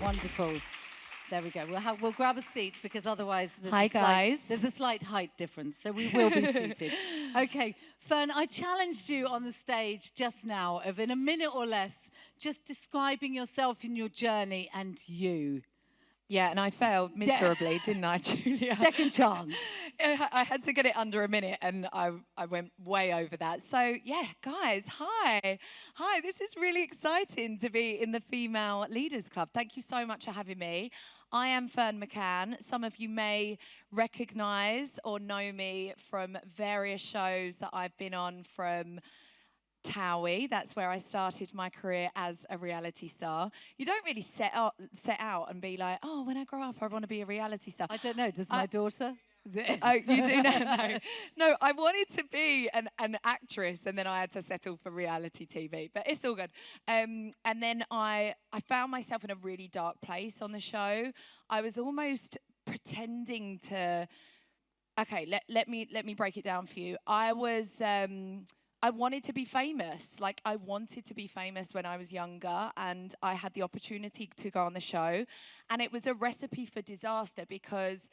Wonderful. There we go. We'll grab a seat because otherwise there's a slight height difference, so we will be seated. Okay, Ferne, I challenged you on the stage just now of in a minute or less just describing yourself in your journey and you. Yeah, and I failed miserably, didn't I, Julia? Second chance. I had to get it under a minute, and I went way over that. So, yeah, guys, hi. Hi, this is really exciting to be in the Female Leaders Club. Thank you so much for having me. I am Ferne McCann. Some of you may recognise or know me from various shows that I've been on from Towie. That's where I started my career as a reality star. You don't really set out and be like, oh, when I grow up, I want to be a reality star. I don't know. Does my daughter? Oh, you do know? No, I wanted to be an actress, and then I had to settle for reality TV. But it's all good. And then I found myself in a really dark place on the show. I was almost pretending to. Okay, let me break it down for you. I wanted to be famous. Like, I wanted to be famous when I was younger, and I had the opportunity to go on the show. And it was a recipe for disaster because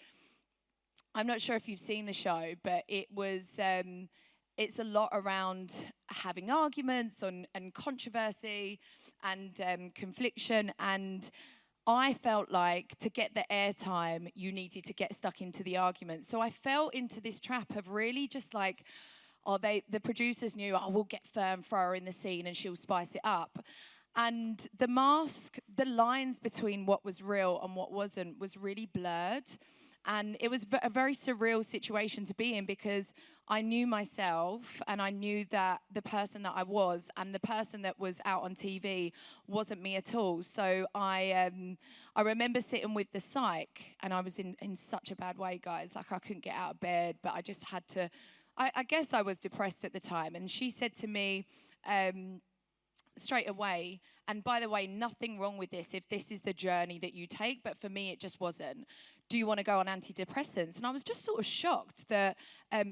I'm not sure if you've seen the show, but it was, it's a lot around having arguments and controversy and confliction. And I felt like to get the airtime, you needed to get stuck into the argument. So I fell into this trap of really just like, the producers knew, we'll get Ferne, throw her in the scene and she'll spice it up. And the mask, the lines between what was real and what wasn't was really blurred. And it was a very surreal situation to be in because I knew myself and I knew that the person that I was and the person that was out on TV wasn't me at all. So I remember sitting with the psych, and I was in such a bad way, guys. Like, I couldn't get out of bed, but I just had to. I guess I was depressed at the time, and she said to me straight away, and by the way, nothing wrong with this if this is the journey that you take, but for me it just wasn't. Do you want to go on antidepressants? And I was just sort of shocked that,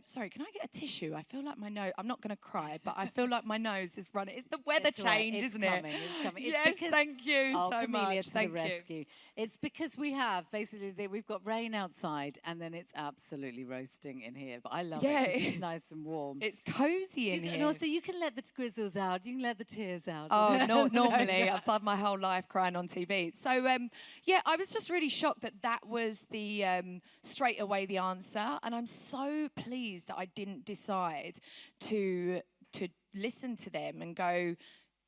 sorry, can I get a tissue? I feel like my nose, I'm not going to cry, but I feel like my nose is running. It's the weather change, isn't it? It's coming. Yes, thank you so much. Thank you. Rescue. It's because we have, basically, we've got rain outside, and then it's absolutely roasting in here. But I love it. It's nice and warm. It's cozy in here. And also, you can let the grizzles out. You can let the tears out. Oh, normally, I've done my whole life crying on TV. So, yeah, I was just really shocked that was the straight away the answer, and I'm so pleased that I didn't decide to listen to them and go,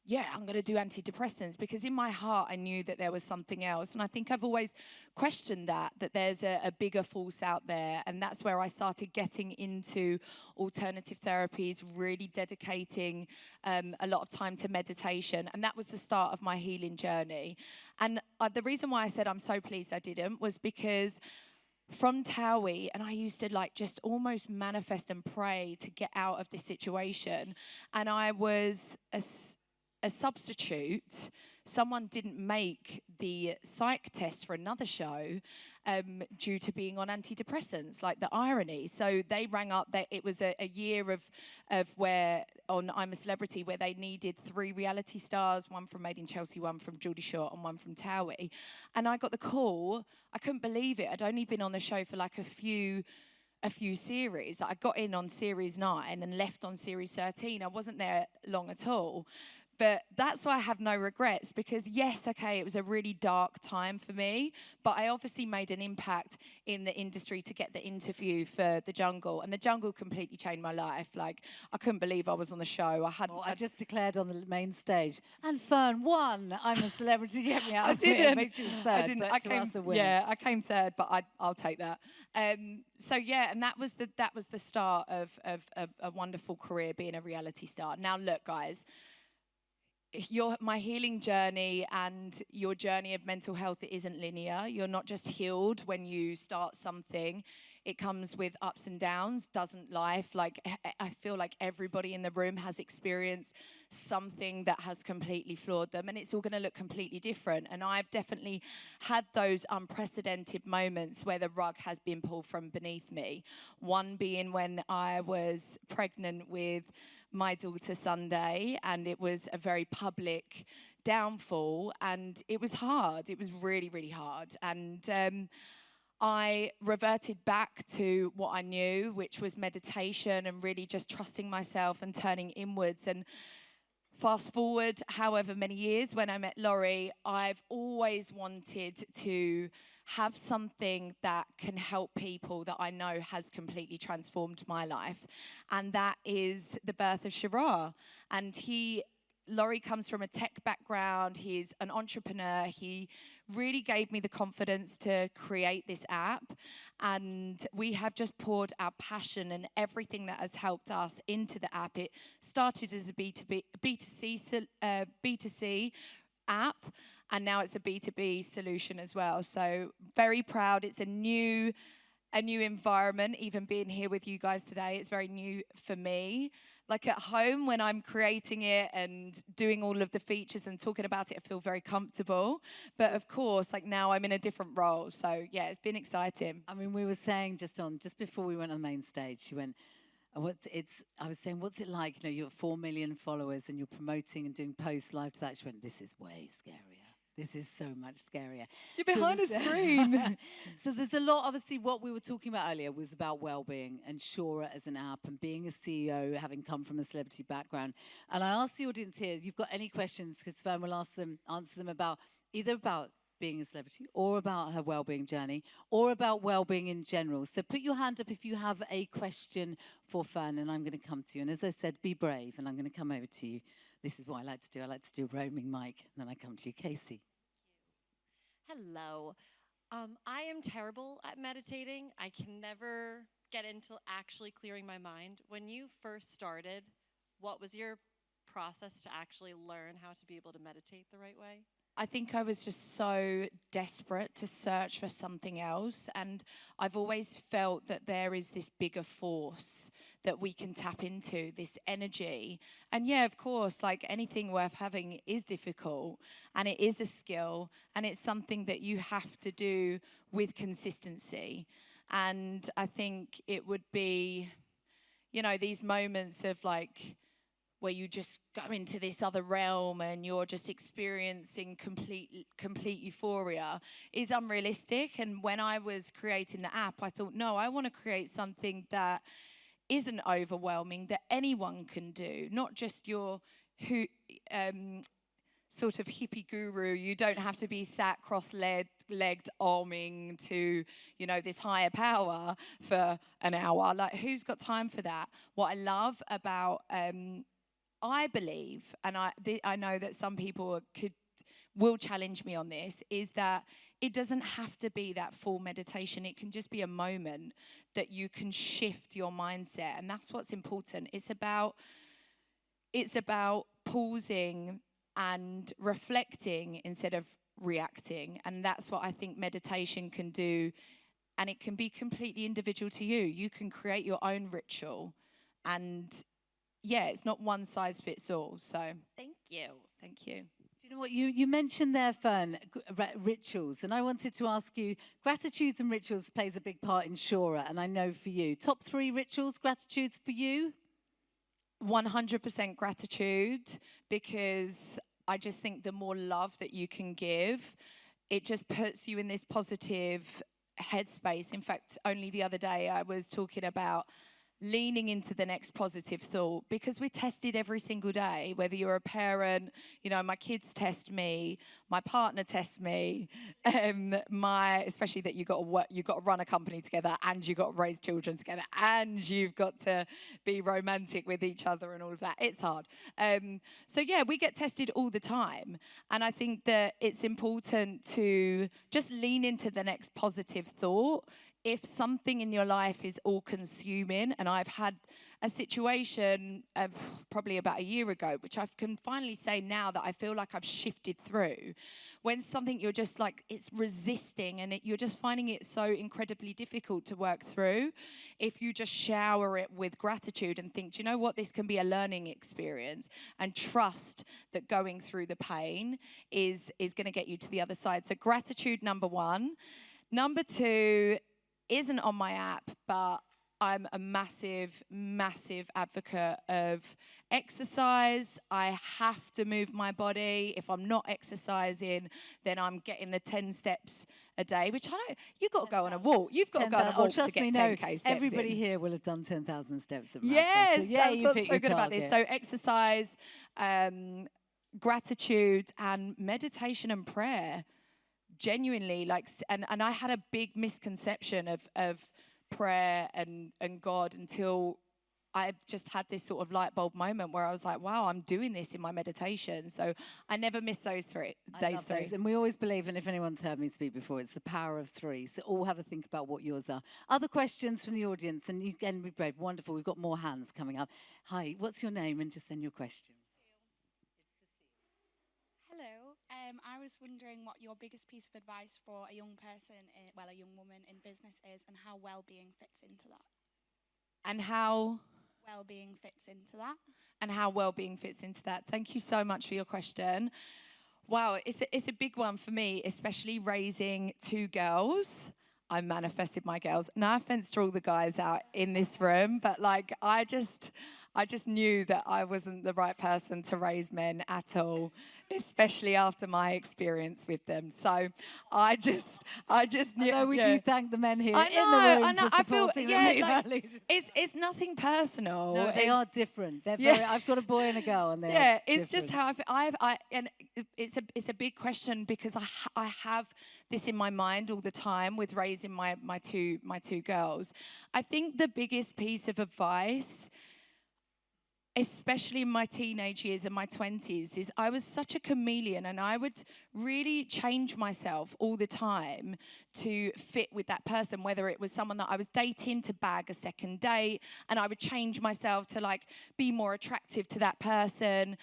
yeah, I'm going to do antidepressants, because in my heart I knew that there was something else. And I think I've always questioned that there's a bigger force out there. And that's where I started getting into alternative therapies, really dedicating a lot of time to meditation. And that was the start of my healing journey. And the reason why I said I'm so pleased I didn't was because from Towie, and I used to like just almost manifest and pray to get out of this situation. And I was a substitute. Someone didn't make the psych test for another show due to being on antidepressants, like the irony. So they rang up, it was a year of where on I'm a Celebrity, where they needed 3 reality stars, one from Made in Chelsea, one from Geordie Shore, and one from Towie. And I got the call. I couldn't believe it. I'd only been on the show for like a few series. I got in on series 9 and left on series 13. I wasn't there long at all. But that's why I have no regrets, because yes, okay, it was a really dark time for me, but I obviously made an impact in the industry to get the interview for The Jungle, and The Jungle completely changed my life. Like, I couldn't believe I was on the show. I just declared on the main stage, and Ferne won. I'm a Celebrity, get me out of here. I didn't. Third, I didn't. I came third, but I'll take that. So yeah, and that was the start of a wonderful career being a reality star. Now look, guys. My healing journey and your journey of mental health, it isn't linear. You're not just healed when you start something. It comes with ups and downs, doesn't life? Like, I feel like everybody in the room has experienced something that has completely floored them, and it's all going to look completely different. And I've definitely had those unprecedented moments where the rug has been pulled from beneath me. One being when I was pregnant with my daughter Sunday, and it was a very public downfall, and it was hard. It was really, really hard. And I reverted back to what I knew, which was meditation and really just trusting myself and turning inwards. And fast forward however many years, when I met Laurie, I've always wanted to have something that can help people that I know has completely transformed my life. And that is the birth of Shoorah. And Laurie comes from a tech background. He's an entrepreneur. He really gave me the confidence to create this app. And we have just poured our passion and everything that has helped us into the app. It started as a B2C app, and now it's a B2B solution as well. So very proud. It's a new environment. Even being here with you guys today, it's very new for me. Like at home, when I'm creating it and doing all of the features and talking about it, I feel very comfortable. But of course, like now I'm in a different role. So yeah, it's been exciting. I mean, we were saying just before we went on the main stage, she went, I was saying, what's it like? You know, you've got 4 million followers and you're promoting and doing posts live to that. She went, this is way scarier. This is so much scarier. You're behind a screen. So there's a lot, obviously, what we were talking about earlier was about wellbeing and Shoorah as an app and being a CEO, having come from a celebrity background. And I asked the audience here, if you've got any questions, because Ferne will answer them about either about being a celebrity or about her wellbeing journey or about wellbeing in general. So put your hand up if you have a question for Ferne, and I'm going to come to you. And as I said, be brave, and I'm going to come over to you. This is what I like to do. I like to do a roaming mic, and then I come to you, Casey. Hello. I am terrible at meditating. I can never get into actually clearing my mind. When you first started, what was your process to actually learn how to be able to meditate the right way? I think I was just so desperate to search for something else. And I've always felt that there is this bigger force that we can tap into, this energy. And yeah, of course, like anything worth having is difficult, and it is a skill, and it's something that you have to do with consistency. And I think it would be, you know, these moments of like, where you just go into this other realm and you're just experiencing complete euphoria is unrealistic. And when I was creating the app, I thought, no, I want to create something that isn't overwhelming, that anyone can do, not just your sort of hippie guru. You don't have to be sat cross-legged arming to, you know, this higher power for an hour. Like, who's got time for that? What I love about I believe, and I know that some people will challenge me on this, is that it doesn't have to be that full meditation. It can just be a moment that you can shift your mindset, and that's what's important. It's about pausing and reflecting instead of reacting, and that's what I think meditation can do. And it can be completely individual to you. You can create your own ritual, and yeah, it's not one size fits all. So thank you. Thank you. Do you know what you mentioned there, Ferne, rituals, and I wanted to ask you, gratitudes and rituals plays a big part in Shoorah, and I know for you, top 3 rituals, gratitudes for you? 100% gratitude, because I just think the more love that you can give, it just puts you in this positive headspace. In fact, only the other day I was talking about leaning into the next positive thought, because we're tested every single day, whether you're a parent, you know, my kids test me, my partner tests me, especially that you've got to run a company together, and you've got to raise children together, and you've got to be romantic with each other and all of that. It's hard. So yeah, we get tested all the time, and I think that it's important to just lean into the next positive thought. If something in your life is all-consuming, and I've had a situation of probably about a year ago, which I can finally say now that I feel like I've shifted through, when something you're just like, it's resisting, and you're just finding it so incredibly difficult to work through, if you just shower it with gratitude and think, do you know what, this can be a learning experience, and trust that going through the pain is going to get you to the other side. So gratitude, number 1. Number 2, isn't on my app, but I'm a massive, massive advocate of exercise. I have to move my body. If I'm not exercising, then I'm getting the 10 steps a day, which I don't, you've got to go on a walk. You've got to go on a walk to get 10K steps everybody here will have done 10,000 steps at Yes, so yeah, that's what's so good about this. So exercise, gratitude, and meditation and prayer. Genuinely, like, and I had a big misconception of prayer and God until I just had this sort of light bulb moment where I was like, wow, I'm doing this in my meditation. So I never miss those three. Those. And we always believe, and if anyone's heard me speak before, it's the power of three. So all have a think about what yours are. Other questions from the audience? And you can be brave. Wonderful. We've got more hands coming up. Hi, what's your name? And just then your question. Hello. I was wondering what your biggest piece of advice for a young person, a young woman in business is, and how well-being fits into that. And how well-being fits into that. And how well-being fits into that. Thank you so much for your question. Wow, it's a big one for me, especially raising two girls. I manifested my girls. No offense to all the guys out in this room, but like I just knew that I wasn't the right person to raise men at all, especially after my experience with them. So I just knew. Although we do thank the men here in the room I know. for supporting it's nothing personal. No, they are different. They're very, I've got a boy and a girl, and they are it's different. just how and it's a big question because I have this in my mind all the time with raising my two girls. I think the biggest piece of advice, especially in my teenage years and my 20s, is I was such a chameleon and I would really change myself all the time to fit with that person, whether it was someone that I was dating to bag a second date, and I would change myself to like be more attractive to that person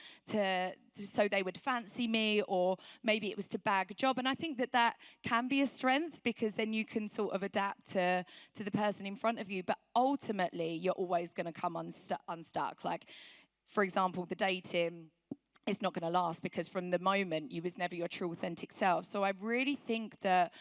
so they would fancy me, or maybe it was to bag a job. And I think that can be a strength because then you can sort of adapt to the person in front of you, but ultimately you're always going to come unstuck. Like, for example, the dating, it's not going to last because from the moment you was never your true authentic self. So I really think that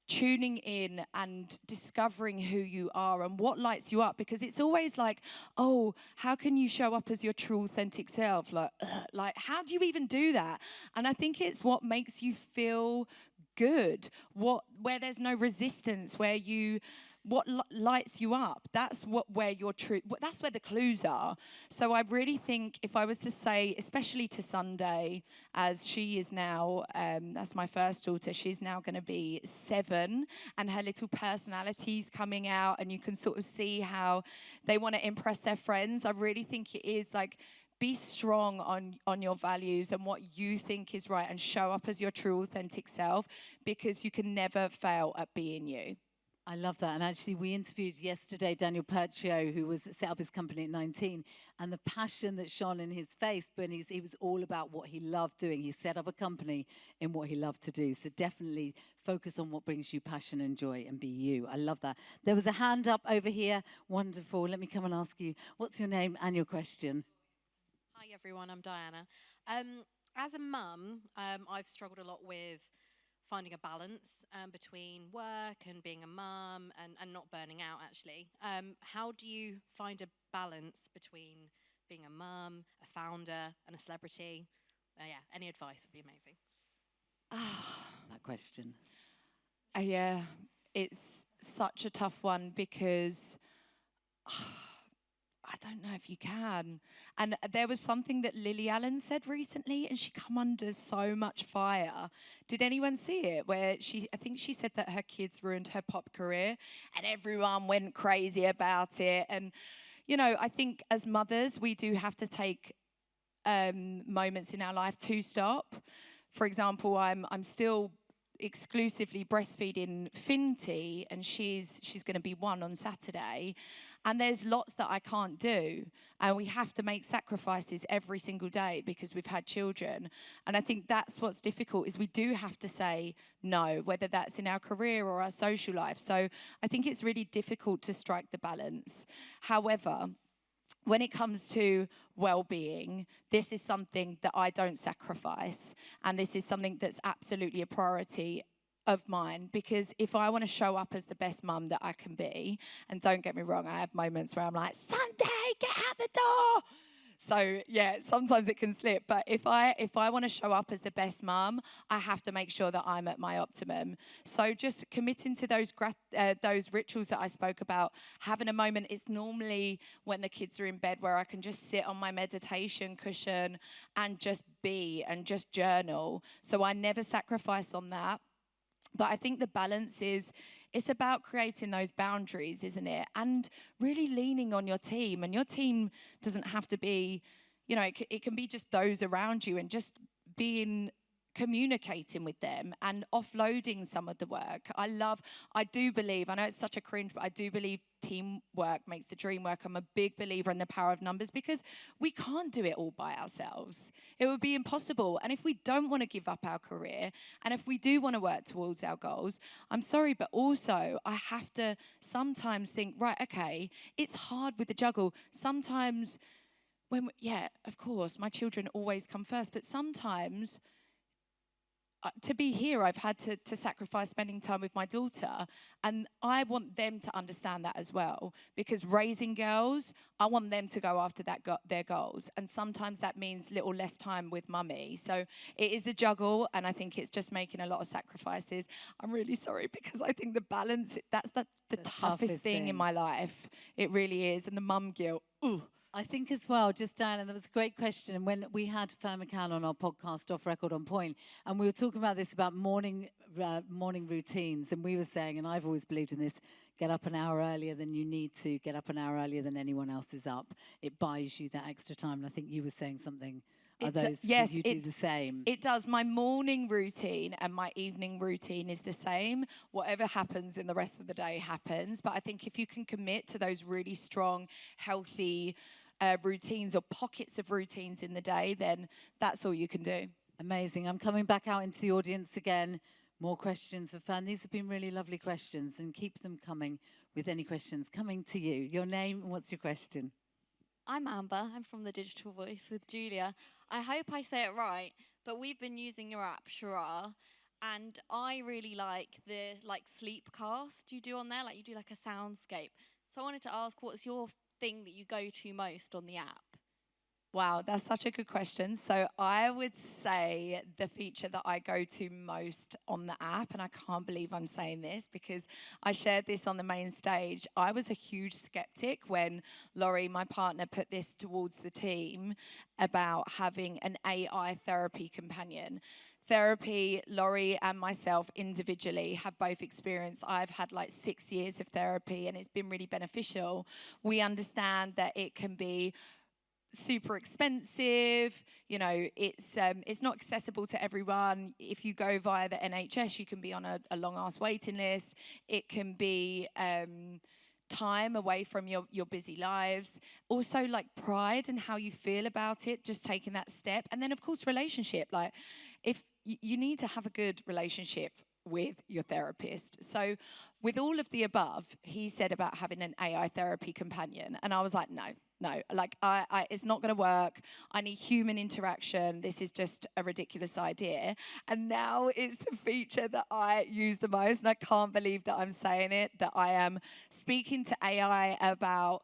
tuning in and discovering who you are and what lights you up, because it's always like, oh, how can you show up as your true authentic self? Like how do you even do that? And I think it's what makes you feel good, where there's no resistance, what lights you up. That's where the clues are. So I really think if I was to say, especially to Sunday, as she is now, that's my first daughter, she's now going to be 7, and her little personality's coming out, and you can sort of see how they want to impress their friends. I really think it is like, be strong on your values and what you think is right, and show up as your true authentic self, because you can never fail at being you. I love that. And actually, we interviewed yesterday Daniel Percio, who set up his company at 19, and the passion that shone in his face, but he was all about what he loved doing. He set up a company in what he loved to do. So definitely focus on what brings you passion and joy, and be you. I love that. There was a hand up over here. Wonderful. Let me come and ask you, what's your name and your question? Hi, everyone. I'm Diana. As a mum, I've struggled a lot with finding a balance between work and being a mum and not burning out, actually. How do you find a balance between being a mum, a founder, and a celebrity? Any advice would be amazing. That question. Yeah, it's such a tough one because I don't know if you can. And there was something that Lily Allen said recently, and she come under so much fire. Did anyone see it? Where I think she said that her kids ruined her pop career, and everyone went crazy about it. And, you know, I think as mothers, we do have to take moments in our life to stop. For example, I'm still exclusively breastfeeding Finty, and she's going to be 1 on Saturday. And there's lots that I can't do. And we have to make sacrifices every single day because we've had children. And I think that's what's difficult, is we do have to say no, whether that's in our career or our social life. So I think it's really difficult to strike the balance. However, when it comes to well-being, this is something that I don't sacrifice. And this is something that's absolutely a priority. of mine, because if I want to show up as the best mum that I can be, and don't get me wrong, I have moments where I'm like, Sunday, get out the door. So yeah, sometimes it can slip. But if I want to show up as the best mum, I have to make sure that I'm at my optimum. So just committing to those rituals that I spoke about, having a moment. It's normally when the kids are in bed where I can just sit on my meditation cushion and just be and just journal. So I never sacrifice on that. But I think the balance is, it's about creating those boundaries, isn't it? And really leaning on your team. And your team doesn't have to be, you know, it can be just those around you, and just communicating with them and offloading some of the work. I do believe, I know it's such a cringe, but I do believe teamwork makes the dream work. I'm a big believer in the power of numbers, because we can't do it all by ourselves. It would be impossible. And if we don't want to give up our career, and if we do want to work towards our goals, I'm sorry, but also I have to sometimes think, right, okay, it's hard with the juggle. Sometimes of course, my children always come first, but sometimes to be here, I've had to sacrifice spending time with my daughter, and I want them to understand that as well, because raising girls, I want them to go after their goals, and sometimes that means little less time with mummy. So it is a juggle, and I think it's just making a lot of sacrifices. I'm really sorry, because I think the balance, that's the toughest thing in my life. It really is, and the mum guilt, ooh. I think as well, just Diana, that was a great question. And when we had Ferne McCann on our podcast, Off Record on Point, and we were talking about this, about morning routines, and we were saying, and I've always believed in this, get up an hour earlier than you need to, get up an hour earlier than anyone else is up. It buys you that extra time. And I think you were saying something. Yes, you do the same? It does. My morning routine and my evening routine is the same. Whatever happens in the rest of the day happens. But I think if you can commit to those really strong, healthy routines or pockets of routines in the day, then that's all you can do. Amazing. I'm coming back out into the audience again. More questions for Ferne. These have been really lovely questions, and keep them coming with any questions. Coming to you. Your name and what's your question? I'm Amber. I'm from the Digital Voice with Julia. I hope I say it right, but we've been using your app, Shoorah, and I really like the sleep cast you do on there. You do a soundscape. So I wanted to ask, what's your thing that you go to most on the app? Wow, that's such a good question. So I would say the feature that I go to most on the app, and I can't believe I'm saying this because I shared this on the main stage. I was a huge skeptic when Laurie, my partner, put this towards the team about having an AI therapy companion. Therapy, Laurie and myself individually have both experienced. I've had 6 years of therapy, and it's been really beneficial. We understand that it can be super expensive, it's not accessible to everyone. If you go via the NHS, you can be on a long ass waiting list. It can be time away from your busy lives. Also pride and how you feel about it, just taking that step. And then of course relationship, if you need to have a good relationship with your therapist. So with all of the above, he said about having an AI therapy companion, and I was like, no, it's not going to work. I need human interaction. This is just a ridiculous idea. And now it's the feature that I use the most, and I can't believe that I'm saying it, that I am speaking to AI about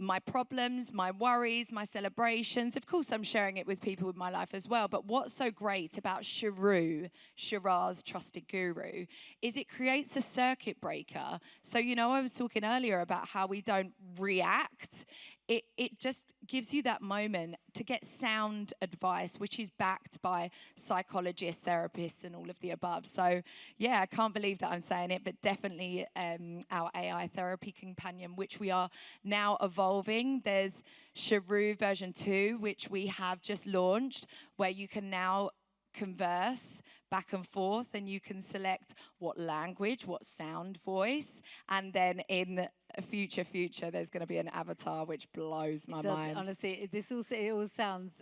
my problems, my worries, my celebrations. Of course, I'm sharing it with people in my life as well. But what's so great about Shoorah's trusted guru, is it creates a circuit breaker. So, I was talking earlier about how we don't react. It just gives you that moment to get sound advice, which is backed by psychologists, therapists, and all of the above. So, yeah, I can't believe that I'm saying it, but definitely our AI therapy companion, which we are now evolving. There's Shoorah version 2, which we have just launched, where you can now converse back and forth, and you can select what language, what sound, voice, and then in a future, there's going to be an avatar, which blows my mind. Honestly, it all sounds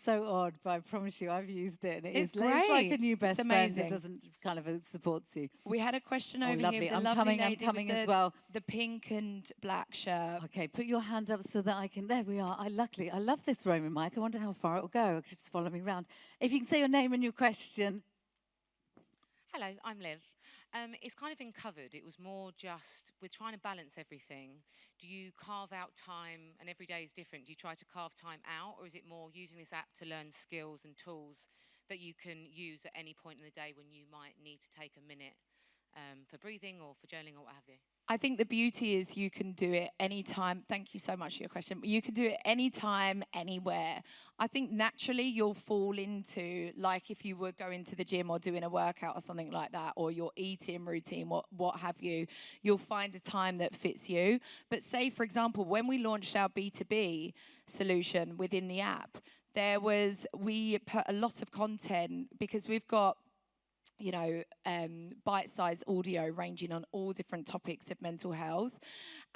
so odd, but I promise you, I've used it, and it's great. It's like a new best friend. It Amazing. doesn't supports you. We had a question over lovely. here. I'm coming as well. The pink and black shirt. Okay, put your hand up so that I can. There we are. I love this roaming mic. I wonder how far it will go. Just follow me around. If you can say your name and your question. Hello, I'm Liv. It's kind of been covered. It was more just, we're trying to balance everything. Do you carve out time, and every day is different, do you try to carve time out, or is it more using this app to learn skills and tools that you can use at any point in the day when you might need to take a minute for breathing or for journaling or what have you? I think the beauty is you can do it anytime. Thank you so much for your question. You can do it anytime, anywhere. I think naturally you'll fall into, like if you were going to the gym or doing a workout or something like that, or your eating routine, what have you, you'll find a time that fits you. But say, for example, when we launched our B2B solution within the app, we put a lot of content because we've got bite-sized audio ranging on all different topics of mental health.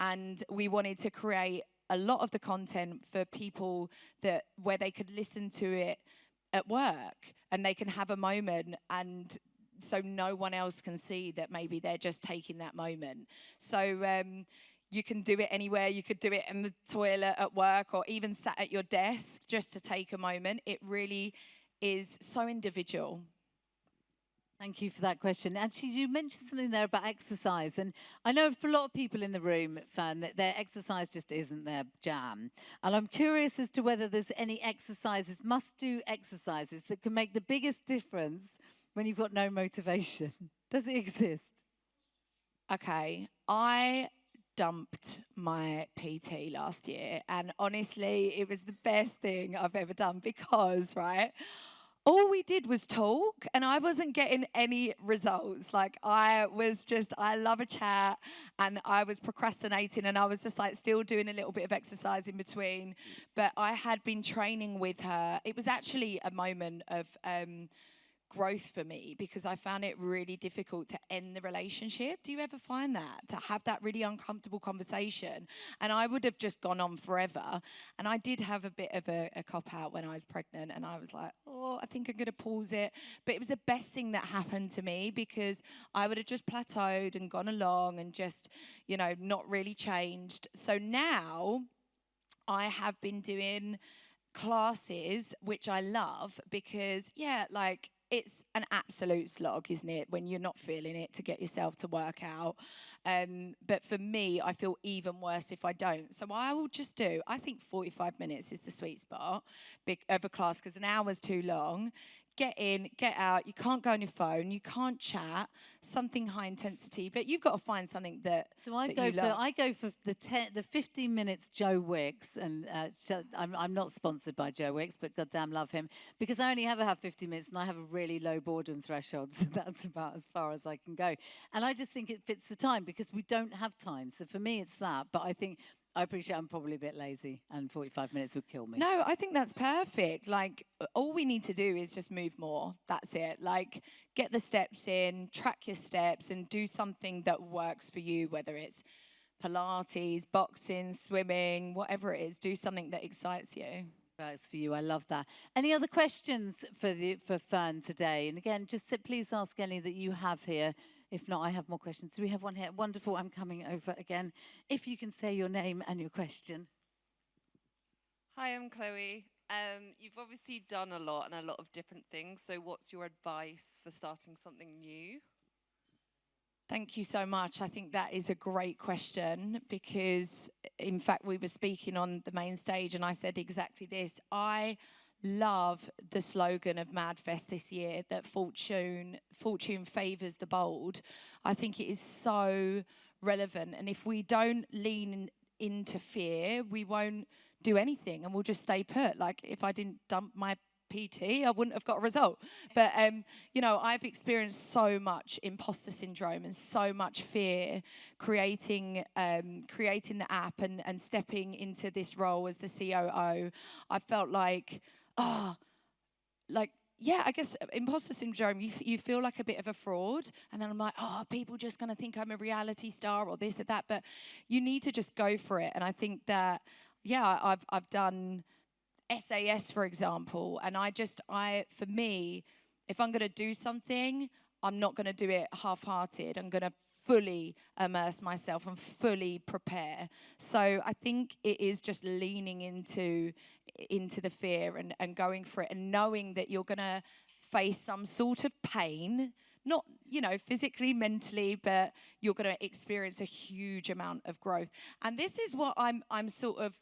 And we wanted to create a lot of the content for people where they could listen to it at work and they can have a moment, and so no one else can see that maybe they're just taking that moment. So you can do it anywhere. You could do it in the toilet at work or even sat at your desk just to take a moment. It really is so individual. Thank you for that question. Actually, you mentioned something there about exercise. And I know for a lot of people in the room, Ferne, that their exercise just isn't their jam. And I'm curious as to whether there's any exercises, must-do exercises, that can make the biggest difference when you've got no motivation. Does it exist? Okay, I dumped my PT last year. And honestly, it was the best thing I've ever done because, right, all we did was talk and I wasn't getting any results. Like I love a chat, and I was procrastinating, and I was just like still doing a little bit of exercise in between. But I had been training with her. It was actually a moment of growth for me because I found it really difficult to end the relationship. Do you ever find that? To have that really uncomfortable conversation? And I would have just gone on forever. And I did have a bit of a cop-out when I was pregnant, and I was like, oh, I think I'm going to pause it. But it was the best thing that happened to me because I would have just plateaued and gone along and just, not really changed. So now I have been doing classes, which I love because, it's an absolute slog, isn't it, when you're not feeling it to get yourself to work out. But for me, I feel even worse if I don't. So I will just do, I think 45 minutes is the sweet spot of a class because an hour's too long. Get in, get out. You can't go on your phone. You can't chat. Something high intensity, but you've got to find something that. So I go for the 15 minutes Joe Wicks, and I'm not sponsored by Joe Wicks, but goddamn love him because I only ever have 50 minutes, and I have a really low boredom threshold, so that's about as far as I can go. And I just think it fits the time because we don't have time. So for me, it's that. But I appreciate I'm probably a bit lazy, and 45 minutes would kill me. No, I think that's perfect. Like, all we need to do is just move more. That's it. Like, get the steps in, track your steps, and do something that works for you, whether it's Pilates, boxing, swimming, whatever it is. Do something that excites you. Works for you. I love that. Any other questions for Ferne today? And again, just please ask any that you have here. If not, I have more questions. So we have one here. Wonderful. I'm coming over again. If you can say your name and your question. Hi, I'm Chloe. You've obviously done a lot and a lot of different things. So what's your advice for starting something new? Thank you so much. I think that is a great question because, in fact, we were speaking on the main stage and I said exactly this. I love the slogan of MadFest this year, that fortune favours the bold. I think it is so relevant. And if we don't lean into fear, we won't do anything and we'll just stay put. Like if I didn't dump my PT, I wouldn't have got a result. But, I've experienced so much imposter syndrome and so much fear creating the app and stepping into this role as the COO. I felt like, I guess imposter syndrome, you feel like a bit of a fraud. And then I'm like, people just going to think I'm a reality star or this or that. But you need to just go for it. And I think that, I've done SAS, for example. And for me, if I'm going to do something, I'm not going to do it half-hearted. I'm going to fully immerse myself and fully prepare. So I think it is just leaning into the fear and going for it and knowing that you're going to face some sort of pain, not, you know, physically, mentally, but you're going to experience a huge amount of growth. And this is what I'm sort of,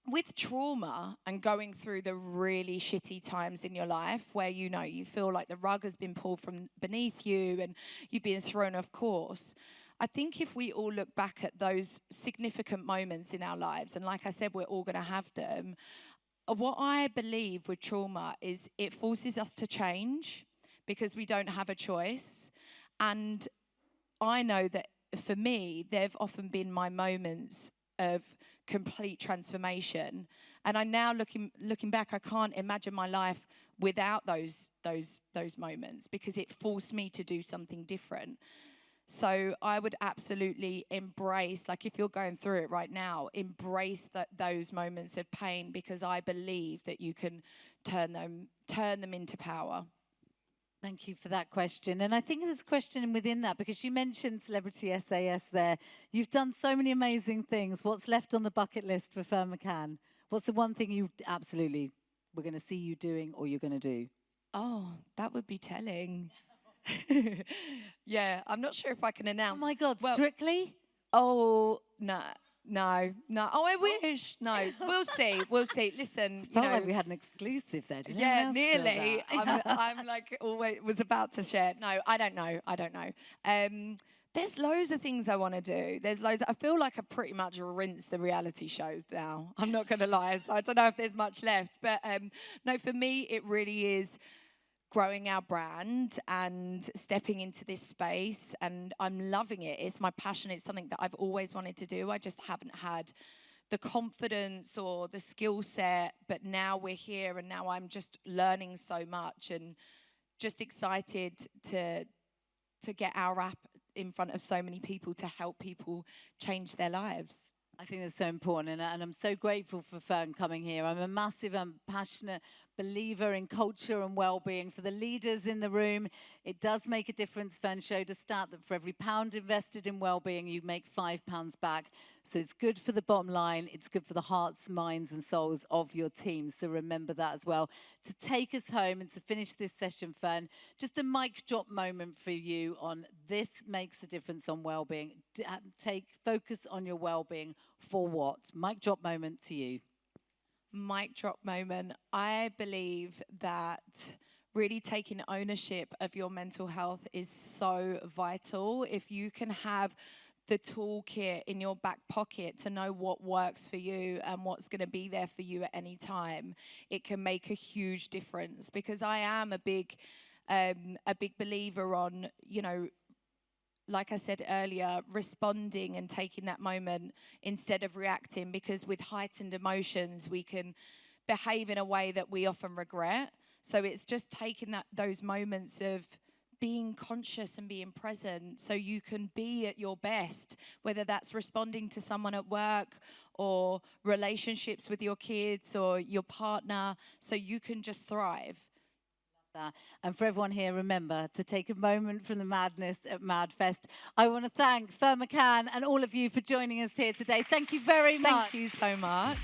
with trauma and going through the really shitty times in your life where, you know, you feel like the rug has been pulled from beneath you and you've been thrown off course. I think if we all look back at those significant moments in our lives, and like I said, we're all going to have them, what I believe with trauma is it forces us to change because we don't have a choice. And I know that for me, they've often been my moments of complete transformation. And I now looking back, I can't imagine my life without those moments because it forced me to do something different. So I would absolutely embrace, like if you're going through it right now, embrace those moments of pain, because I believe that you can turn them into power. Thank you for that question. And I think there's a question within that, because you mentioned celebrity SAS there. You've done so many amazing things. What's left on the bucket list for Ferne McCann? What's the one thing you absolutely, we're going to see you doing or you're going to do? Oh, that would be telling. Yeah, I'm not sure if I can announce. Oh my God, Strictly? Oh, no. Oh, I wish. No, we'll see. We'll see. Listen, you Felt know, like we had an exclusive there. Didn't yeah, nearly. I'm like always was about to share. No, I don't know. There's loads of things I want to do. There's loads. I feel like I pretty much rinsed the reality shows now. I'm not going to lie. So I don't know if there's much left. But no, for me, it really is growing our brand and stepping into this space, and I'm loving it. It's my passion. It's something that I've always wanted to do. I just haven't had the confidence or the skill set, but now we're here and now I'm just learning so much and just excited to get our app in front of so many people to help people change their lives. I think that's so important, and I'm so grateful for Ferne coming here. I'm a massive and passionate believer in culture and well-being. For the leaders in the room, it does make a difference. Ferne showed a stat that for every £1 invested in well-being, you make £5 back. So it's good for the bottom line. It's good for the hearts, minds, and souls of your team. So remember that as well. To take us home and to finish this session, Ferne, just a mic drop moment for you on this makes a difference on well-being. Focus on your well-being for what? Mic drop moment to you. Mic drop moment. I believe that really taking ownership of your mental health is so vital. If you can have the toolkit in your back pocket to know what works for you and what's going to be there for you at any time, it can make a huge difference. Because I am a big believer on, you know, like I said earlier, responding and taking that moment instead of reacting, because with heightened emotions, we can behave in a way that we often regret. So it's just taking those moments of being conscious and being present so you can be at your best, whether that's responding to someone at work or relationships with your kids or your partner, so you can just thrive. That. And for everyone here, remember to take a moment from the madness at MadFest. I want to thank Ferne McCann and all of you for joining us here today. Thank you very much. Thank you so much.